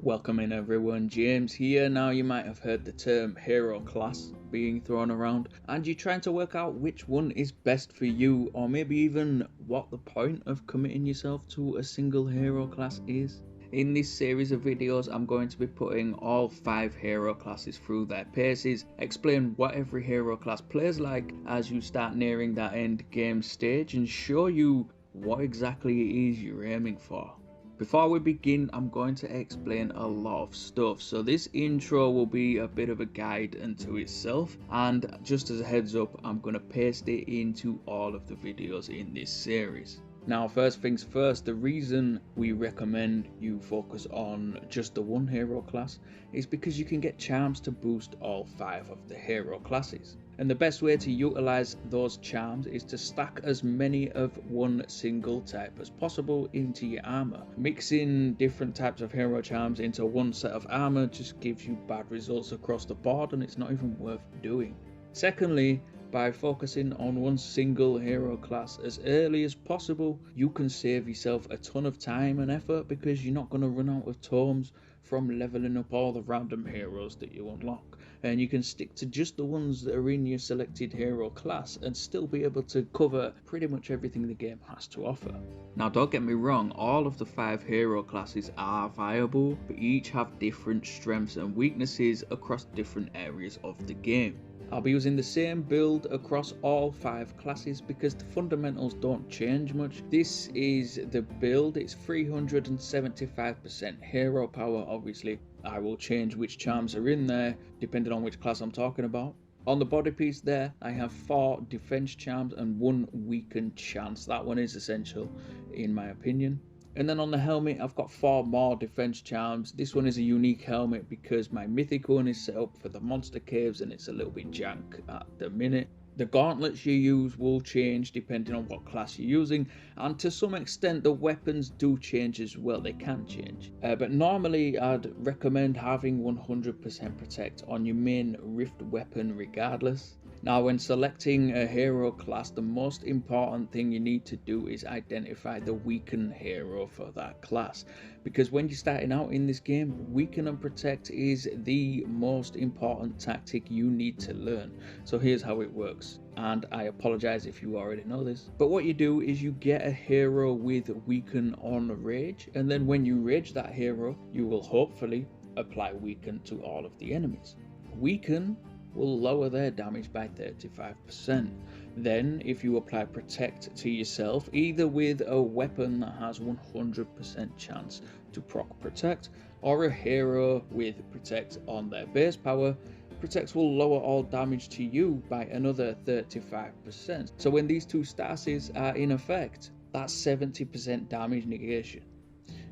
Welcome in everyone, James here. Now you might have heard the term hero class being thrown around and you're trying to work out which one is best for you, or maybe even what the point of committing yourself to a single hero class is. In this series of videos I'm going to be putting all 5 hero classes through their paces, explain what every hero class plays like as you start nearing that end game stage, and show you what exactly it is you're aiming for. Before we begin, I'm going to explain a lot of stuff, so this intro will be a bit of a guide unto itself, and just as a heads up, I'm going to paste it into all of the videos in this series. Now, first things first, the reason we recommend you focus on just the one hero class is because you can get charms to boost all 5 of the hero classes. And the best way to utilize those charms is to stack as many of one single type as possible into your armor. Mixing different types of hero charms into one set of armor just gives you bad results across the board, and it's not even worth doing. Secondly, by focusing on one single hero class as early as possible, you can save yourself a ton of time and effort because you're not going to run out of tomes from leveling up all the random heroes that you unlock, and you can stick to just the ones that are in your selected hero class and still be able to cover pretty much everything the game has to offer. Now, don't get me wrong, all of the 5 hero classes are viable, but each have different strengths and weaknesses across different areas of the game. I'll be using the same build across all 5 classes because the fundamentals don't change much. This is the build, it's 375% hero power. Obviously I will change which charms are in there depending on which class I'm talking about. On the body piece there, I have 4 defense charms and 1 weakened chance. That one is essential in my opinion. And then on the helmet, I've got 4 more defense charms. This one is a unique helmet because my mythic one is set up for the monster caves and it's a little bit jank at the minute. The gauntlets you use will change depending on what class you're using, and to some extent the weapons do change as well, they can change. But normally I'd recommend having 100% protect on your main rift weapon regardless. Now, when selecting a hero class, the most important thing you need to do is identify the weakened hero for that class, because when you're starting out in this game, weaken and protect is the most important tactic you need to learn. So here's how it works, and I apologize if you already know this, but what you do is you get a hero with weaken on rage, and then when you rage that hero, you will hopefully apply weaken to all of the enemies. Weaken will lower their damage by 35%. Then if you apply protect to yourself, either with a weapon that has 100% chance to proc protect, or a hero with protect on their base power, protect will lower all damage to you by another 35%. So when these two statuses are in effect, that's 70% damage negation.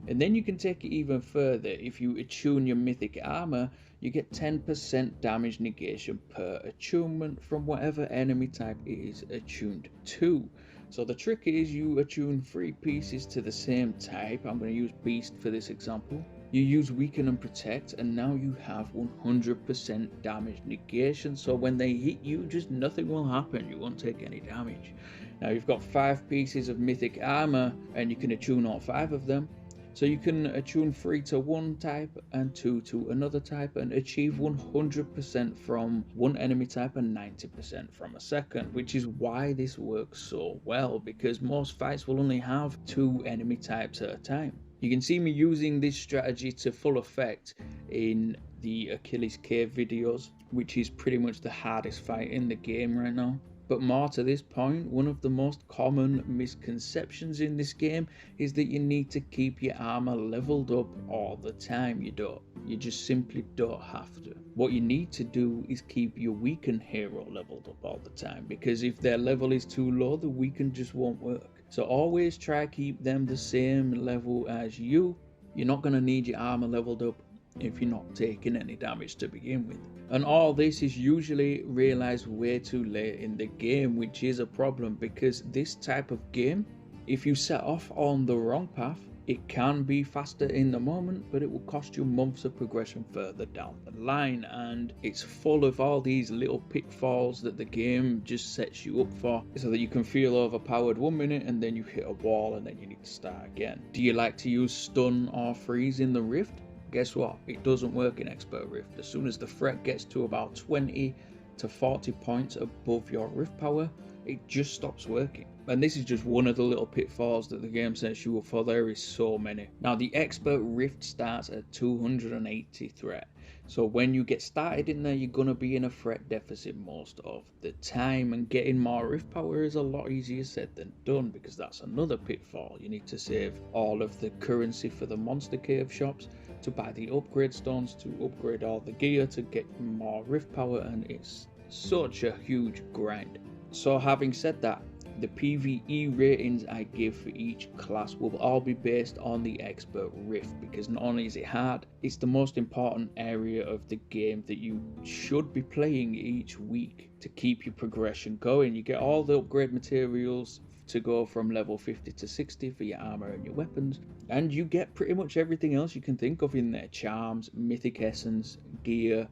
And then you can take it even further. If you attune your mythic armor, you get 10% damage negation per attunement from whatever enemy type it is attuned to. So the trick is you attune 3 pieces to the same type. I'm going to use Beast for this example. You use Weaken and Protect, and now you have 100% damage negation. So when they hit you, just nothing will happen. You won't take any damage. Now you've got 5 pieces of mythic armor, and you can attune all 5 of them. So you can attune 3 to one type and 2 to another type and achieve 100% from one enemy type and 90% from a second, which is why this works so well, because most fights will only have 2 enemy types at a time. You can see me using this strategy to full effect in the Achilles Cave videos, which is pretty much the hardest fight in the game right now. But more to this point, one of the most common misconceptions in this game is that you need to keep your armor leveled up all the time. You don't. You just simply don't have to. What you need to do is keep your weakened hero leveled up all the time, because if their level is too low, the weaken just won't work. So always try to keep them the same level as you. You're not going to need your armor leveled up if you're not taking any damage to begin with. And all this is usually realized way too late in the game, which is a problem, because this type of game, if you set off on the wrong path, it can be faster in the moment, but it will cost you months of progression further down the line, and it's full of all these little pitfalls that the game just sets you up for, so that you can feel overpowered 1 minute and then you hit a wall and then you need to start again. Do you like to use stun or freeze in the rift? guess what? It doesn't work in Expert Rift. As soon as the threat gets to about 20 to 40 points above your Rift power, it just stops working. And this is just one of the little pitfalls that the game sets you up for. There is so many. Now the Expert Rift starts at 280 threat. So when you get started in there, you're going to be in a threat deficit most of the time, and getting more Rift power is a lot easier said than done, because that's another pitfall. You need to save all of the currency for the monster cave shops to buy the upgrade stones, to upgrade all the gear, to get more Rift power, and it's such a huge grind. So having said that, the PvE ratings I give for each class will all be based on the Expert Rift, because not only is it hard, it's the most important area of the game that you should be playing each week to keep your progression going. You get all the upgrade materials to go from level 50 to 60 for your armor and your weapons, and you get pretty much everything else you can think of in there: charms, mythic essence, gear,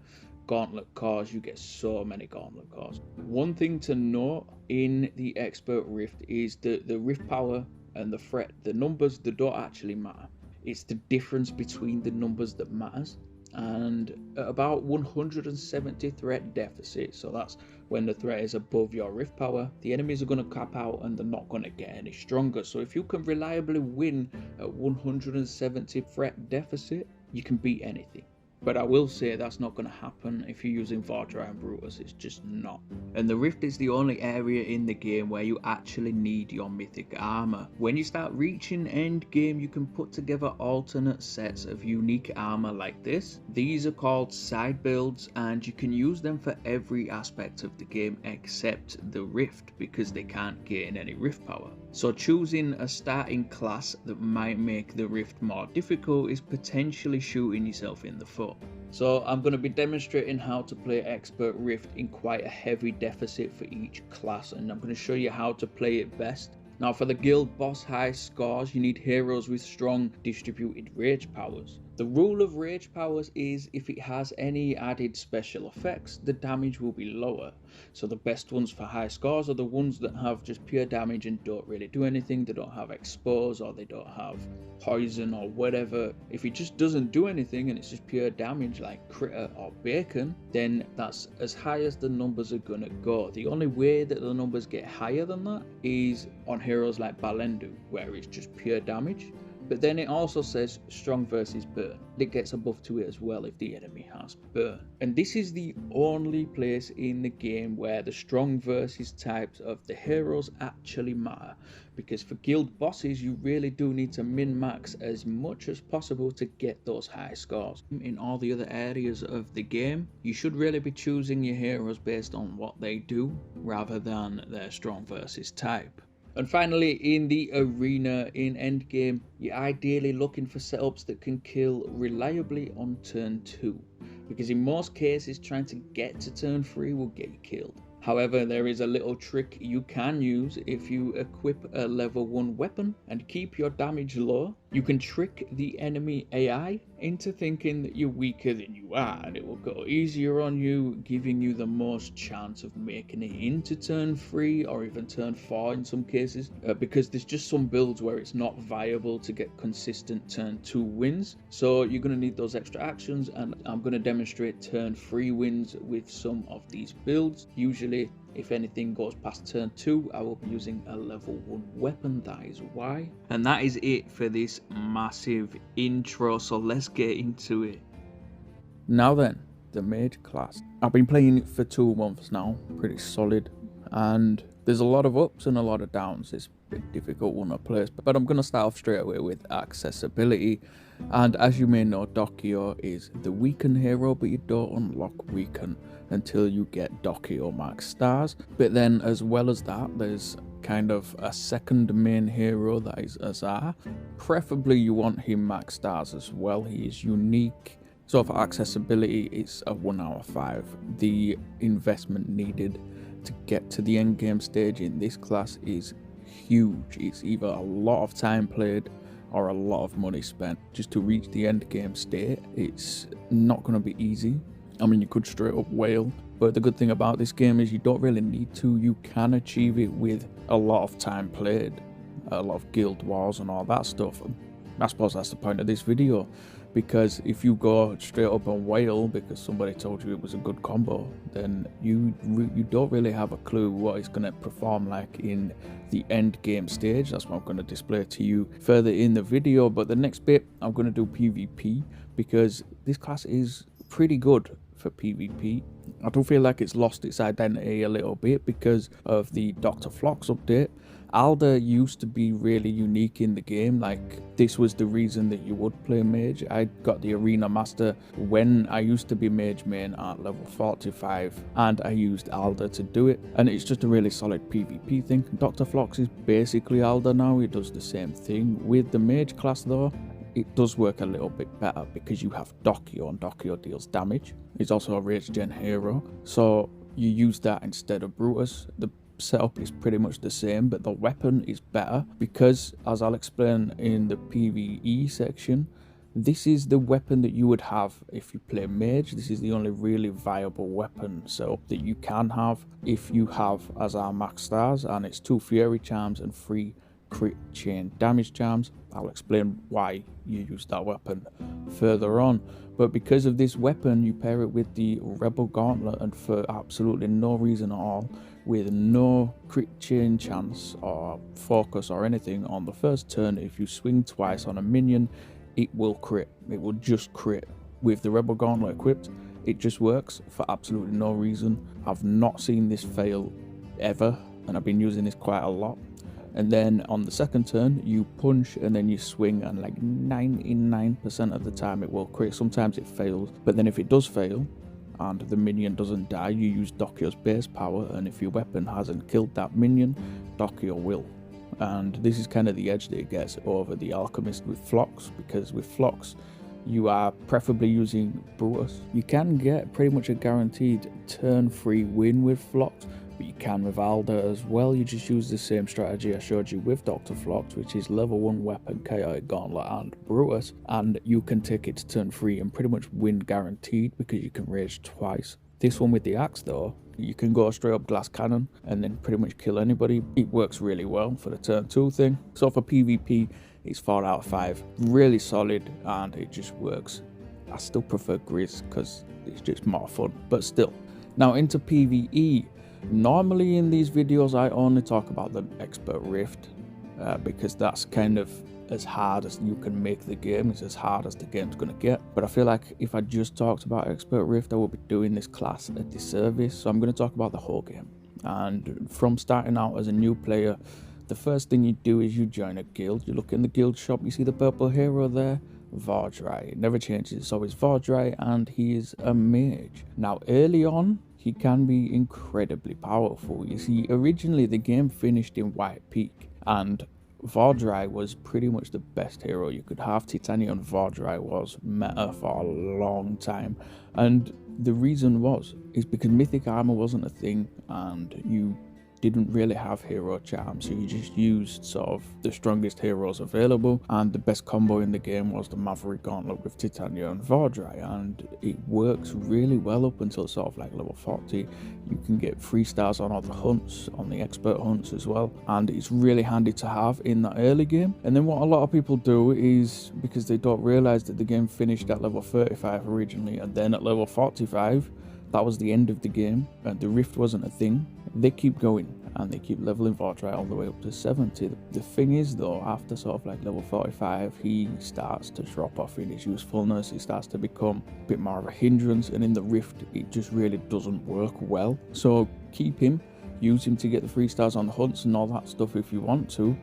gauntlet cores. You get so many gauntlet cores. One thing to note in the Expert Rift is that the Rift power and the threat, the numbers, they don't actually matter. It's the difference between the numbers that matters. And at about 170 threat deficit, so that's when the threat is above your Rift power, the enemies are going to cap out and they're not going to get any stronger. So if you can reliably win at 170 threat deficit, you can beat anything. But I will say that's not going to happen if you're using Vordry and Brutus. It's just not. And the Rift is the only area in the game where you actually need your mythic armor. When you start reaching end game, you can put together alternate sets of unique armor like this. These are called side builds, and you can use them for every aspect of the game except the Rift, because they can't gain any Rift power. So choosing a starting class that might make the Rift more difficult is potentially shooting yourself in the foot. So I'm going to be demonstrating how to play Expert Rift in quite a heavy deficit for each class, and I'm going to show you how to play it best. Now for the guild boss high scores, you need heroes with strong distributed rage powers. The rule of rage powers is if it has any added special effects, the damage will be lower. So the best ones for high scores are the ones that have just pure damage and don't really do anything. They don't have expose, or they don't have poison or whatever. If it just doesn't do anything and it's just pure damage like critter or bacon, then that's as high as the numbers are gonna go. The only way that the numbers get higher than that is on heroes like Balendu, where it's just pure damage. But then it also says strong versus burn. It gets a buff to it as well if the enemy has burn. And this is the only place in the game where the strong versus types of the heroes actually matter. Because for guild bosses, you really do need to min-max as much as possible to get those high scores. In all the other areas of the game, you should really be choosing your heroes based on what they do, rather than their strong versus type. And finally, in the arena in endgame, you're ideally looking for setups that can kill reliably on turn 2, because in most cases trying to get to turn 3 will get you killed. However, there is a little trick you can use if you equip a level 1 weapon and keep your damage low. You can trick the enemy AI into thinking that you're weaker than you are, and it will go easier on you, giving you the most chance of making it into turn 3 or even turn 4 in some cases, because there's just some builds where it's not viable to get consistent turn 2 wins. So you're going to need those extra actions, and I'm going to demonstrate turn 3 wins with some of these builds. Usually, if anything goes past turn 2, I will be using a level 1 weapon. That is why. And that is it for this massive intro, so let's get into it. Now then, the Mage class. I've been playing it for 2 months now, pretty solid, and there's a lot of ups and a lot of downs. It's a bit difficult one to place, but I'm going to start off straight away with accessibility. And as you may know, Dokio is the weaken hero, but you don't unlock weaken until you get Dokio max stars. But then as well as that, there's kind of a second main hero that is Azar. Preferably you want him max stars as well. He is unique. So for accessibility, it's a 1 out of 5. The investment needed to get to the end game stage in this class is huge. It's either a lot of time played or a lot of money spent just to reach the end game state. It's not going to be easy. I mean, you could straight up wail, but the good thing about this game is you don't really need to. You can achieve it with a lot of time played, a lot of guild wars and all that stuff. I suppose that's the point of this video. because if you go straight up and wail because somebody told you it was a good combo, then you don't really have a clue what it's going to perform like in the end game stage. That's what I'm going to display to you further in the video. But the next bit, I'm going to do PvP, because this class is pretty good for PvP. I do feel like it's lost its identity a little bit because of the Dr. Flox update. Alder used to be really unique in the game, like this was the reason that you would play Mage. I got the Arena Master when I used to be Mage main at level 45, and I used Alder to do it, and it's just a really solid PvP thing. Dr. Flox is basically Alder now, he does the same thing. With the Mage class though, it does work a little bit better because you have Dokkyo, and Dokkyo deals damage. He's also a rage gen hero, so you use that instead of Brutus. The setup is pretty much the same, but the weapon is better because, as I'll explain in the PvE section, this is the weapon that you would have if you play Mage. This is the only really viable weapon setup that you can have if you have as our max stars, and it's 2 Fury charms and 3 crit chain damage charms. I'll explain why you use that weapon further on. But because of this weapon, you pair it with the Rebel Gauntlet, and for absolutely no reason at all, with no crit chain chance or focus or anything, on the first turn, if you swing twice on a minion, it will crit. It will just crit. With the Rebel Gauntlet equipped, it just works for absolutely no reason. I've not seen this fail ever, and I've been using this quite a lot. And then on the second turn, you punch and then you swing, and like 99% of the time it will crit. Sometimes it fails, but then if it does fail and the minion doesn't die, you use Dokkyo's base power, and if your weapon hasn't killed that minion, Dokkyo will. And this is kind of the edge that it gets over the Alchemist with Flox, because with Flox you are preferably using Brutus. You can get pretty much a guaranteed turn 3 win with Flox, but you can with Alder as well. You just use the same strategy I showed you with Dr. Flox, which is level 1 weapon, Chaotic Gauntlet and Brutus, and you can take it to turn 3 and pretty much win guaranteed because you can rage twice. This one with the axe though, you can go straight up glass cannon and then pretty much kill anybody. It works really well for the turn 2 thing. So for PvP, it's 4 out of 5. Really solid, and it just works. I still prefer Grizz because it's just more fun, but still. Now into PvE. Normally in these videos I only talk about the Expert Rift because that's kind of as hard as you can make the game. It's as hard as the game's going to get. But I feel like if I just talked about Expert Rift, I would be doing this class a disservice. So I'm going to talk about the whole game. And from starting out as a new player, the first thing you do is you join a guild. You look in the guild shop, you see the purple hero there, Vordrai. It never changes, it's always Vordrai, and he is a mage. Now early on, he can be incredibly powerful. You see, originally the game finished in White Peak, and Vordrai was pretty much the best hero you could have. Titanium Vordrai was meta for a long time, and the reason is because mythic armor wasn't a thing, and you didn't really have hero charms, so you just used sort of the strongest heroes available, and the best combo in the game was the Maverick Gauntlet with Titania and Vordrai, and it works really well up until sort of like level 40. You can get 3 stars on all the hunts, on the expert hunts as well, and it's really handy to have in that early game. And then what a lot of people do is, because they don't realize that the game finished at level 35 originally, and then at level 45 that was the end of the game, and the rift wasn't a thing. They keep going and they keep leveling Vordrai all the way up to 70. The thing is though, after sort of like level 45, he starts to drop off in his usefulness. He starts to become a bit more of a hindrance, and in the rift it just really doesn't work well. So keep him, use him to get the 3 stars on the hunts and all that stuff if you want to,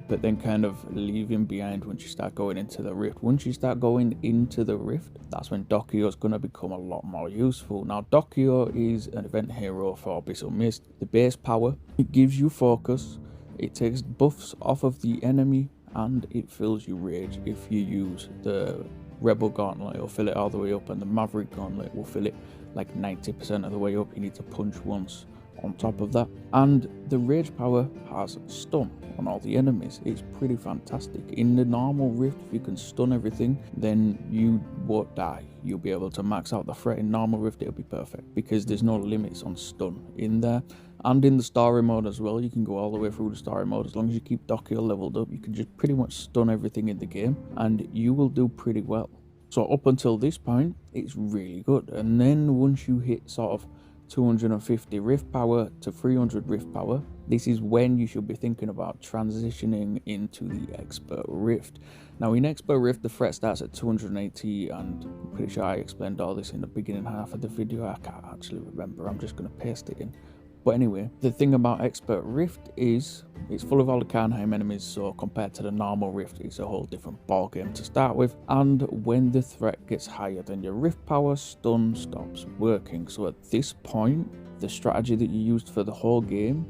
but then kind of leave him behind once you start going into the rift. Once you start going into the rift, that's when Dokkyo is going to become a lot more useful. Now Dokkyo is an event hero for Abyssal Mist. The base power, it gives you focus, it takes buffs off of the enemy, and it fills you rage. If you use the Rebel Gauntlet, it'll fill it all the way up, and the Maverick Gauntlet will fill it like 90% of the way up. You need to punch once on top of that, and the rage power has stun on all the enemies. It's pretty fantastic. In the normal rift, if you can stun everything, then you won't die. You'll be able to max out the threat. In normal rift, it'll be perfect because there's no limits on stun in there. And in the story mode as well, you can go all the way through the story mode. As long as you keep Dokkyo leveled up, you can just pretty much stun everything in the game, and you will do pretty well. So up until this point, it's really good. And then once you hit sort of 250 rift power to 300 rift power, this is when you should be thinking about transitioning into the expert rift. Now in expert rift, the threat starts at 280, and I'm pretty sure I explained all this in the beginning half of the video. I can't actually remember, I'm just going to paste it in. But anyway, the thing about Expert Rift is it's full of all the Karnheim enemies, so compared to the normal Rift, it's a whole different ballgame to start with. And when the threat gets higher than your Rift power, stun stops working. So at this point, the strategy that you used for the whole game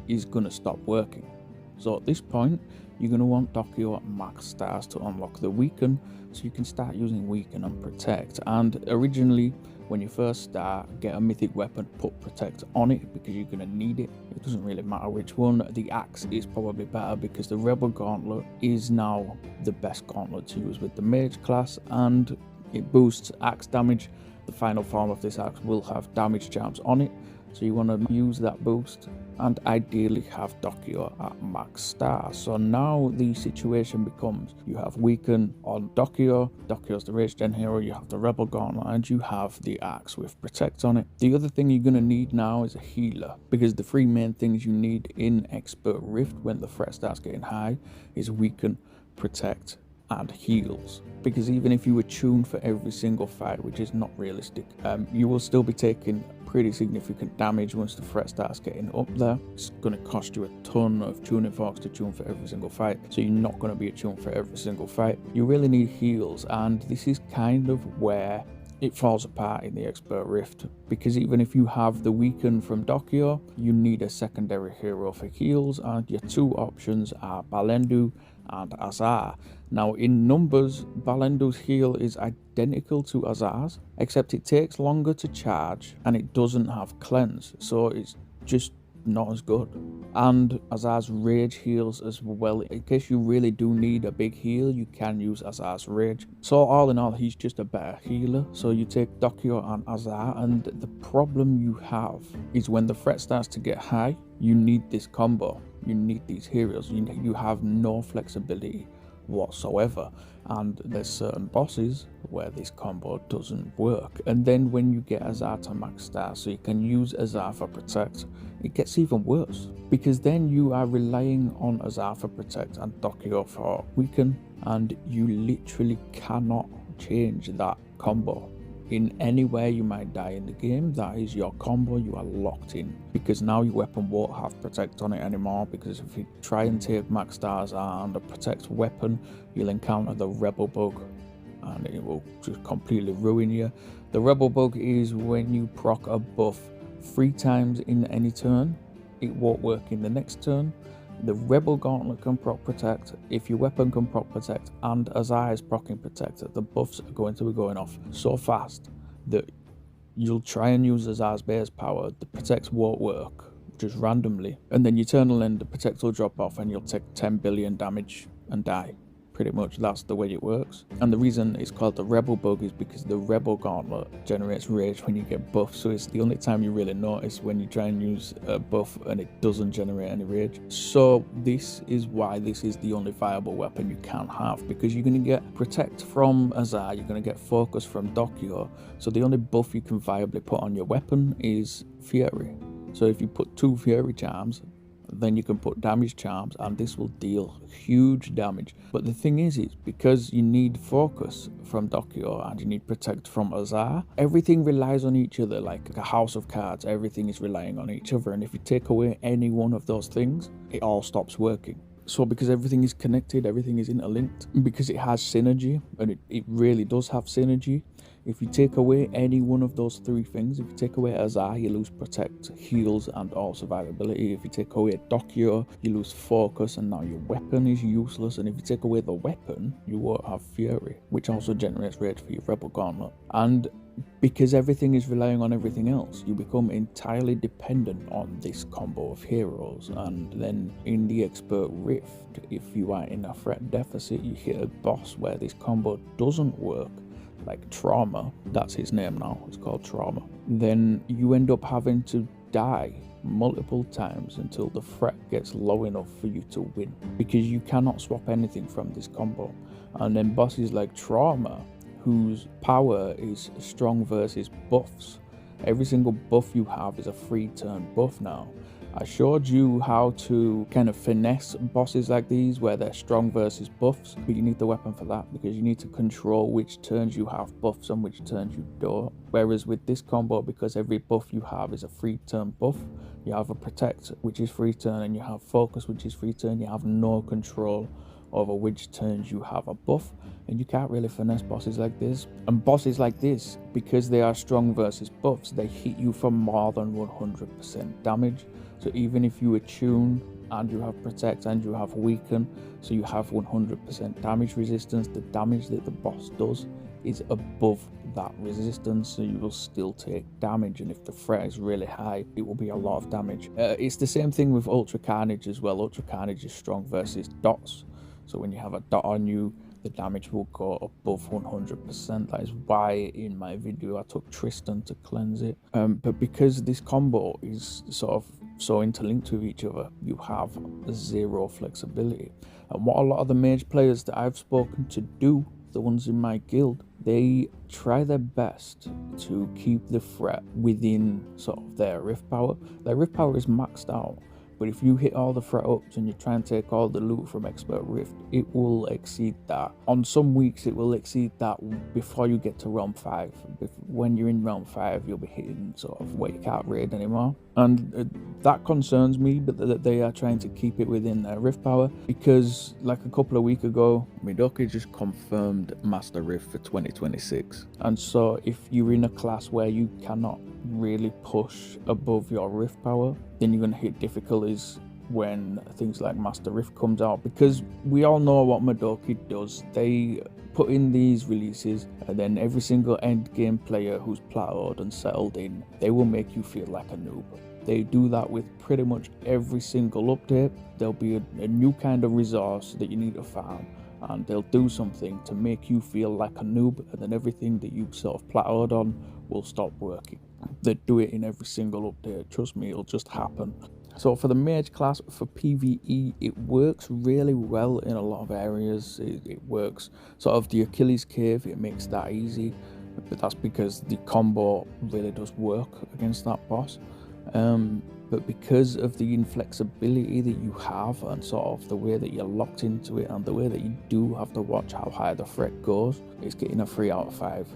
is going to stop working. So at this point, you're going to want Dockio at max stars to unlock the Weaken, so you can start using Weaken and Protect. And originally, when you first start, get a mythic weapon, put Protect on it, because you're going to need it. It doesn't really matter which one. The axe is probably better because the Rebel Gauntlet is now the best gauntlet to use with the Mage class, and it boosts axe damage. The final form of this axe will have damage charms on it, so you want to use that boost and ideally have Dockio at max star. So now the situation becomes you have Weaken on Dockio, Dockio's the rage gen hero, you have the Rebel Gauntlet, and you have the axe with Protect on it. The other thing you're going to need now is a healer, because the three main things you need in Expert Rift when the threat starts getting high is Weaken, Protect, and heals. Because even if you attune for every single fight, which is not realistic, you will still be taking pretty significant damage once the threat starts getting up there. It's going to cost you a ton of tuning forks to tune for every single fight, so you're not going to be attuned for every single fight. You really need heals, and this is kind of where it falls apart in the Expert Rift, because even if you have the Weaken from Dockio, you need a secondary hero for heals, and your two options are Balendu and Azar. Now in numbers, Balendu's heal is identical to Azar's, except it takes longer to charge and it doesn't have cleanse, so it's just not as good. And Azar's rage heals as well. In case you really do need a big heal, you can use Azar's rage. So all in all, he's just a better healer. So you take Dockio and Azar, and the problem you have is when the threat starts to get high, you need this combo. You need these heroes. You have no flexibility whatsoever, and there's certain bosses where this combo doesn't work. And then when you get Azar to max star, so you can use Azar for Protect, it gets even worse, because then you are relying on Azar for Protect and Dockio for Weaken, and you literally cannot change that combo. In any way you might die in the game, that is your combo, you are locked in, because now your weapon won't have Protect on it anymore, because if you try and take max stars and a Protect weapon, you'll encounter the Rebel Bug, and it will just completely ruin you. The Rebel Bug is when you proc a buff 3 times in any turn, it won't work in the next turn. The Rebel Gauntlet can proc Protect. If your weapon can proc Protect and Azar is proccing Protect, the buffs are going to be going off so fast that you'll try and use Azar's base power, the Protect won't work, just randomly. And then you turn and the Protect will drop off and you'll take 10 billion damage and die. Pretty much that's the way it works. And the reason it's called the Rebel Bug is because the Rebel Gauntlet generates rage when you get buffed, so it's the only time you really notice when you try and use a buff and it doesn't generate any rage. So this is why this is the only viable weapon you can have, because you're going to get Protect from Azar, you're going to get Focus from Dockio, so the only buff you can viably put on your weapon is Fury. So if you put 2 Fury charms, then you can put damage charms, and this will deal huge damage. But the thing is because you need Focus from Dockio and you need Protect from Azar, everything relies on each other like a house of cards. Everything is relying on each other, and if you take away any one of those things, it all stops working. So because everything is connected, everything is interlinked, because it has synergy, and it really does have synergy. If you take away any one of those 3 things, if you take away Azar, you lose Protect, heals, and all survivability. If you take away Dockio, you lose Focus, and now your weapon is useless. And if you take away the weapon, you won't have Fury, which also generates rage for your Rebel Gauntlet. And because everything is relying on everything else, you become entirely dependent on this combo of heroes. And then in the Expert Rift, if you are in a threat deficit, you hit a boss where this combo doesn't work, like Trauma, that's his name now, it's called Trauma, then you end up having to die multiple times until the threat gets low enough for you to win, because you cannot swap anything from this combo. And then bosses like Trauma, whose power is strong versus buffs. Every single buff you have is a free turn buff now. I showed you how to kind of finesse bosses like these where they're strong versus buffs, but you need the weapon for that because you need to control which turns you have buffs and which turns you don't. Whereas with this combo, because every buff you have is a free turn buff, you have a protect, which is free turn, and you have focus, which is free turn. You have no control over which turns you have a buff, and you can't really finesse bosses like this. And bosses like this, because they are strong versus buffs, they hit you for more than 100% damage. So even if you attune and you have protect and you have weaken, so you have 100% damage resistance, the damage that the boss does is above that resistance, so you will still take damage, and if the threat is really high, it will be a lot of damage. It's the same thing with Ultra Carnage as well. Ultra Carnage is strong versus dots, so when you have a dot on you, the damage will go above 100%. That is why in my video I took Tristan to cleanse it. But because this combo is sort of so interlinked with each other, you have zero flexibility. And what a lot of the mage players that I've spoken to do, the ones in my guild, they try their best to keep the threat within sort of their rift power. Their rift power is maxed out, but if you hit all the threat ups and you try and take all the loot from Expert Rift, it will exceed that. On some weeks it will exceed that before you get to realm 5. When you're in realm 5, you'll be hitting sort of where you can't raid anymore. And that concerns me, but that they are trying to keep it within their rift power, because like a couple of weeks ago, Midoki just confirmed Master Rift for 2026. And so if you're in a class where you cannot really push above your rift power, then you're going to hit difficulties when things like Master Rift comes out, because we all know what Midoki does. They put in these releases, and then every single end game player who's plateaued and settled in, they will make you feel like a noob. They do that with pretty much every single update. There'll be a new kind of resource that you need to farm, and they'll do something to make you feel like a noob, and then everything that you've sort of plateaued on will stop working. They do it in every single update. Trust me, it'll just happen. So for the mage class, for PvE, it works really well in a lot of areas. It works sort of the Achilles cave, it makes that easy, but that's because the combo really does work against that boss. But because of the inflexibility that you have and sort of the way that you're locked into it and the way that you do have to watch how high the threat goes, it's getting a 3 out of 5.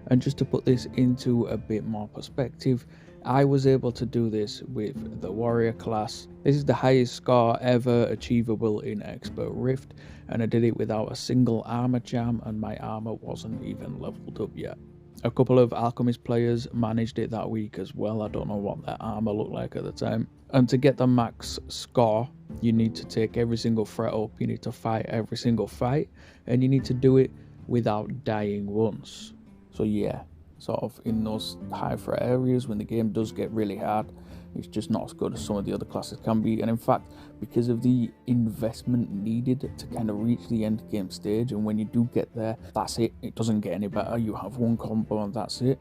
And just to put this into a bit more perspective, I was able to do this with the warrior class. This is the highest score ever achievable in Expert Rift, and I did it without a single armor charm, and my armor wasn't even leveled up yet. A couple of alchemist players managed it that week as well. I don't know what their armor looked like at the time. And to get the max score, you need to take every single threat up, you need to fight every single fight, and you need to do it without dying once. So yeah, sort of in those high threat areas when the game does get really hard, it's just not as good as some of the other classes can be. And in fact, because of the investment needed to kind of reach the end game stage, and when you do get there, that's it. It doesn't get any better. You have one combo and that's it.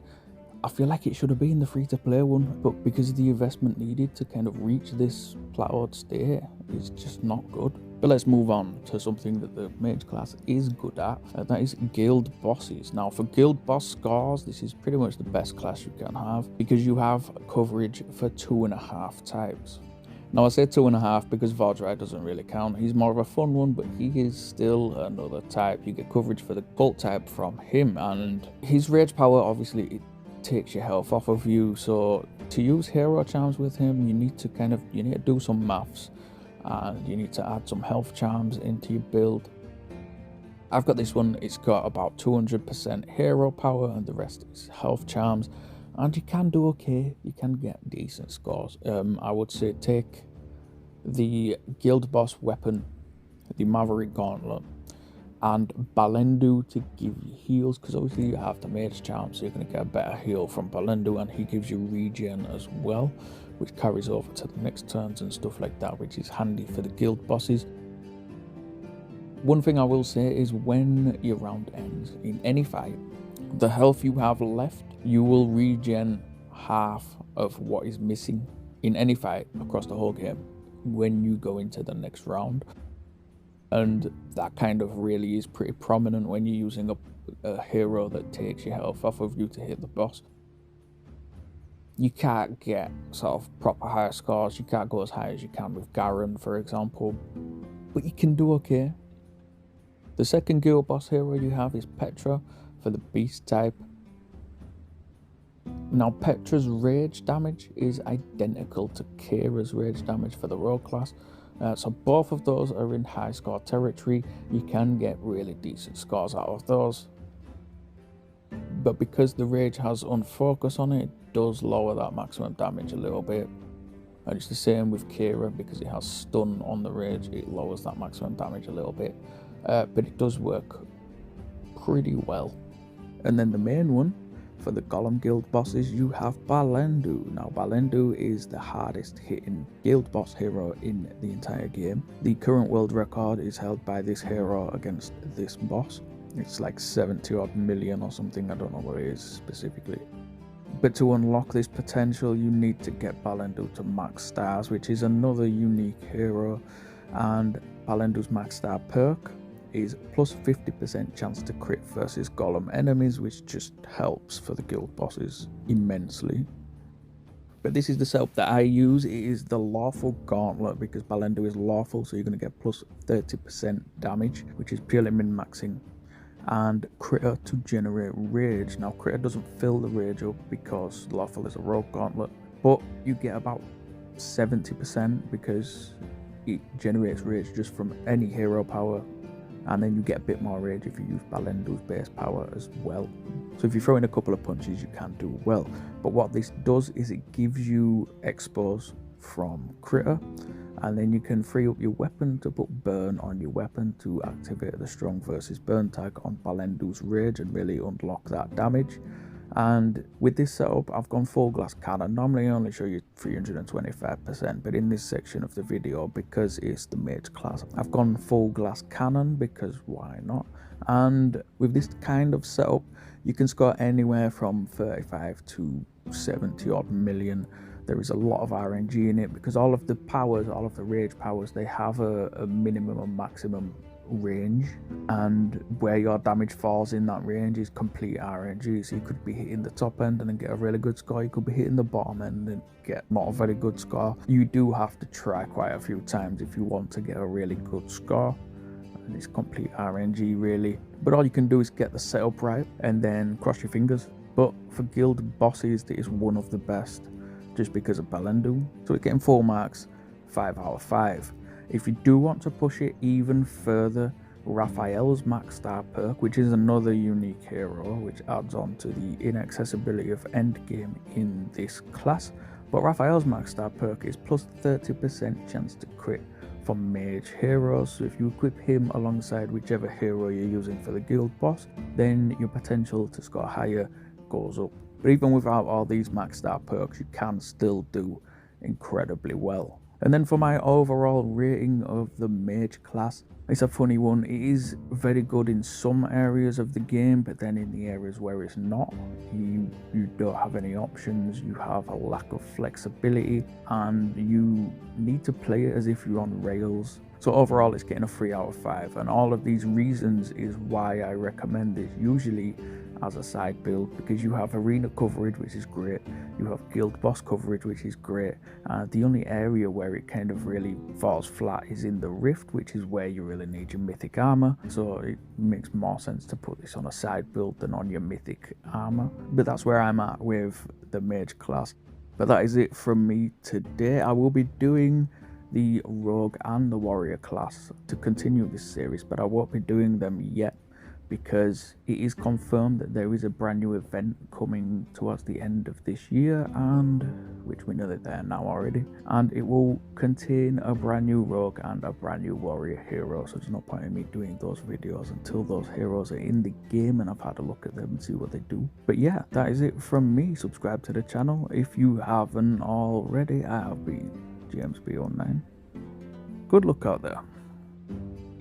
I feel like it should have been the free-to-play one, but because of the investment needed to kind of reach this plateaued state, it's just not good. But let's move on to something that the mage class is good at, and that is guild bosses. Now for guild boss scores, this is pretty much the best class you can have, because you have coverage for 2.5 types. Now I say 2.5 because Vajra doesn't really count. He's more of a fun one, but he is still another type. You get coverage for the cult type from him, and his rage power, obviously, it takes your health off of you. So to use hero charms with him, you need to do some maths, and you need to add some health charms into your build. I've got this one. It's got about 200% hero power, and the rest is health charms. And you can do okay, you can get decent scores. I would say take the guild boss weapon, the Maverick Gauntlet, and Balendu to give you heals, because obviously you have the mage charm, so you're going to get a better heal from Balendu, and he gives you regen as well, which carries over to the next turns and stuff like that, which is handy for the guild bosses. One thing I will say is when your round ends in any fight, the health you have left, you will regen half of what is missing in any fight across the whole game when you go into the next round. And that kind of really is pretty prominent when you're using up a hero that takes your health off of you to hit the boss. You can't get sort of proper high scores, you can't go as high as you can with Garen, for example, but you can do okay. The second guild boss hero you have is Petra for the beast type. Now Petra's rage damage is identical to Kira's rage damage for the rogue class, so both of those are in high score territory. You can get really decent scores out of those, but because the rage has unfocus on it, it does lower that maximum damage a little bit. And it's the same with Kira, because it has stun on the rage, it lowers that maximum damage a little bit, but it does work pretty well. And then the main one, for the Golem guild bosses, you have Balendu. Now Balendu is the hardest hitting guild boss hero in the entire game. The current world record is held by this hero against this boss. It's like 70 odd million or something, I don't know what it is specifically. But to unlock this potential, you need to get Balendu to max stars, which is another unique hero. And Balendu's max star perk is plus 50% chance to crit versus golem enemies, which just helps for the guild bosses immensely. But this is the setup that I use. It is the lawful gauntlet, because Balendu is lawful, so you're going to get plus 30% damage, which is purely min-maxing. And critter to generate rage. Now critter doesn't fill the rage up because lawful is a rogue gauntlet, but you get about 70% because it generates rage just from any hero power, and then you get a bit more rage if you use Balendu's base power as well. So if you throw in a couple of punches, you can do well. But what this does is it gives you expose from critter, and then you can free up your weapon to put burn on your weapon to activate the strong versus burn tag on Balendu's rage and really unlock that damage. And with this setup, I've gone full glass cannon. Normally I only show you 325%, but in this section of the video, because it's the mage class, I've gone full glass cannon, because why not? And with this kind of setup, you can score anywhere from 35 to 70 odd million. There is a lot of RNG in it, because all of the powers, all of the rage powers, they have a minimum and maximum range, and where your damage falls in that range is complete RNG. So you could be hitting the top end and then get a really good score, you could be hitting the bottom end and get not a very good score. You do have to try quite a few times if you want to get a really good score, and it's complete RNG really. But all you can do is get the setup right and then cross your fingers. But for guild bosses, it is one of the best, just because of Balendu. So it's getting full marks, 5 out of 5. If you do want to push it even further, Raphael's max star perk, which is another unique hero, which adds on to the inaccessibility of endgame in this class. But Raphael's max star perk is plus 30% chance to crit for mage heroes. So if you equip him alongside whichever hero you're using for the guild boss, then your potential to score higher goes up. But even without all these max star perks, you can still do incredibly well. And then for my overall rating of the mage class, it's a funny one. It is very good in some areas of the game, but then in the areas where it's not, you don't have any options, you have a lack of flexibility, and you need to play it as if you're on rails. So overall it's getting a 3 out of 5, and all of these reasons is why I recommend this usually as a side build, because you have arena coverage, which is great, you have guild boss coverage, which is great. The only area where it kind of really falls flat is in the rift, which is where you really need your mythic armor, so it makes more sense to put this on a side build than on your mythic armor. But that's where I'm at with the mage class. But that is it from me today. I will be doing the rogue and the warrior class to continue this series, but I won't be doing them yet, because it is confirmed that there is a brand new event coming towards the end of this year, and which we know that they're now already, and it will contain a brand new rogue and a brand new warrior hero. So there's no point in me doing those videos until those heroes are in the game and I've had a look at them and see what they do. But yeah, that is it from me. Subscribe to the channel if you haven't already. I have been James B09. Good luck out there.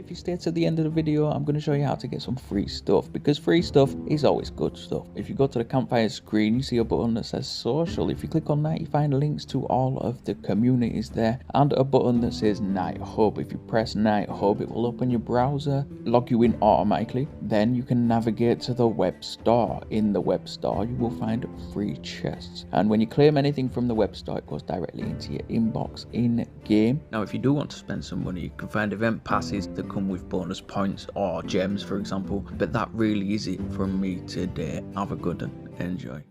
if you stay to the end of the video, I'm going to show you how to get some free stuff, because free stuff is always good stuff. If you go to the campfire screen, you see a button that says social. If you click on that, you find links to all of the communities there, and a button that says Night Hub. If you press Night Hub, it will open your browser, log you in automatically. Then you can navigate to the web store. In the web store, you will find free chests, and when you claim anything from the web store, it goes directly into your inbox in game. Now, if you do want to spend some money, you can find event passes that come with bonus points or gems, for example. But that really is it from me today. Have a good one. Enjoy.